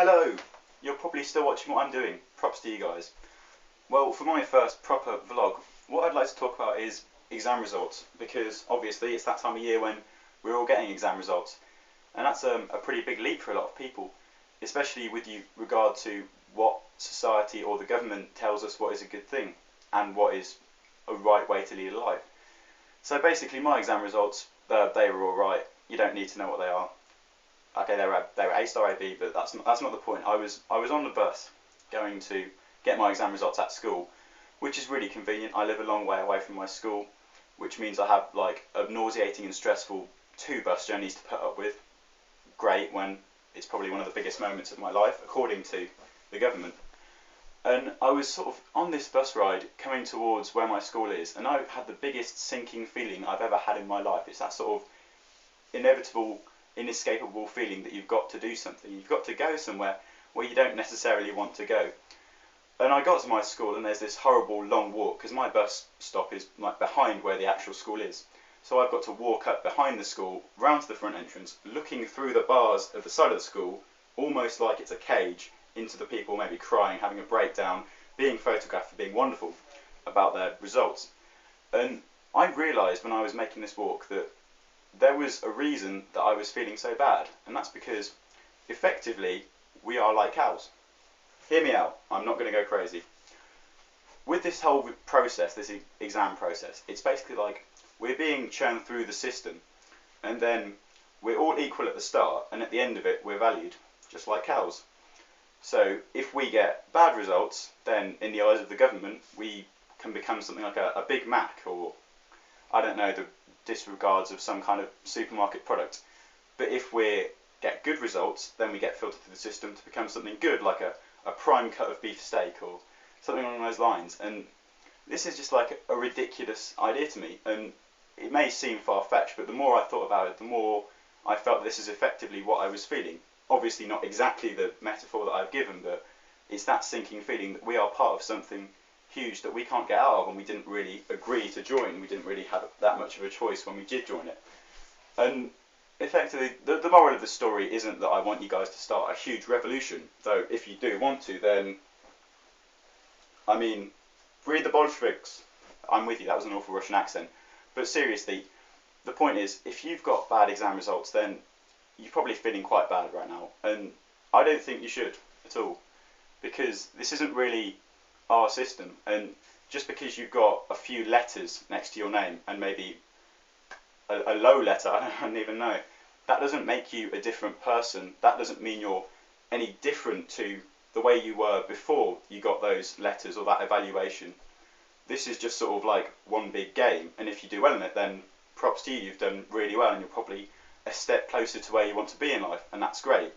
Hello! You're probably still watching what I'm doing. Props to you guys. Well, for my first proper vlog, what I'd like to talk about is exam results, because obviously it's that time of year when we're all getting exam results. And that's a pretty big leap for a lot of people, especially with regard to what society or the government tells us what is a good thing and what is a right way to lead a life. So basically my exam results, they were alright. You don't need to know what they are. Okay, they were A star A B, but that's not the point. I was on the bus going to get my exam results at school, which is really convenient. I live a long way away from my school, which means I have like nauseating and stressful 2 bus journeys to put up with. Great when it's probably one of the biggest moments of my life, according to the government. And I was sort of on this bus ride coming towards where my school is, and I had the biggest sinking feeling I've ever had in my life. It's that sort of inevitable, inescapable feeling that you've got to do something. You've got to go somewhere where you don't necessarily want to go. And I got to my school, and there's this horrible long walk, because my bus stop is like behind where the actual school is. So I've got to walk up behind the school, round to the front entrance, looking through the bars at the side of the school, almost like it's a cage, into the people maybe crying, having a breakdown, being photographed for being wonderful about their results. And I realised when I was making this walk that there was a reason that I was feeling so bad, and that's because effectively we are like cows. Hear me out, I'm not going to go crazy. With this whole process, this exam process, it's basically like we're being churned through the system, and then we're all equal at the start, and at the end of it we're valued, just like cows. So if we get bad results, then in the eyes of the government we can become something like a Big Mac, or I don't know, the disregards of some kind of supermarket product. But if we get good results, then we get filtered through the system to become something good, like a prime cut of beef steak or something along those lines. And this is just like a ridiculous idea to me, and it may seem far-fetched, but the more I thought about it, the more I felt this is effectively what I was feeling. Obviously not exactly the metaphor that I've given, but it's that sinking feeling that we are part of something huge that we can't get out of, and we didn't really agree to join. We didn't really have that much of a choice when we did join it. And effectively, the moral of the story isn't that I want you guys to start a huge revolution, though if you do want to, then, I mean, read the Bolsheviks. I'm with you, that was an awful Russian accent. But seriously, the point is, if you've got bad exam results, then you're probably feeling quite bad right now. And I don't think you should at all, because this isn't really our system. And just because you've got a few letters next to your name, and maybe a low letter, I don't even know, that doesn't make you a different person. That doesn't mean you're any different to the way you were before you got those letters or that evaluation. This is just sort of like one big game, and if you do well in it, then props to you, you've done really well, and you're probably a step closer to where you want to be in life, and that's great.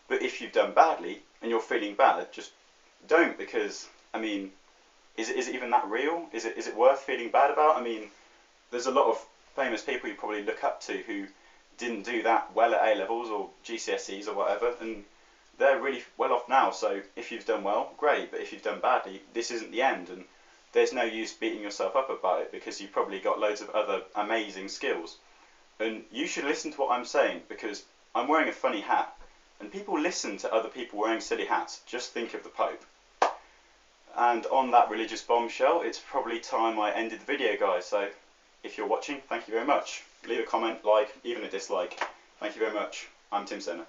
But if you've done badly and you're feeling bad, just don't, because I mean, is it even that real? Is it worth feeling bad about? I mean, there's a lot of famous people you probably look up to who didn't do that well at A-levels or GCSEs or whatever, and they're really well off now. So if you've done well, great, but if you've done badly, this isn't the end, and there's no use beating yourself up about it, because you've probably got loads of other amazing skills. And you should listen to what I'm saying, because I'm wearing a funny hat, and people listen to other people wearing silly hats. Just think of the Pope. And on that religious bombshell, it's probably time I ended the video, guys. So if you're watching, thank you very much. Leave a comment, like, even a dislike. Thank you very much. I'm Tim Senna.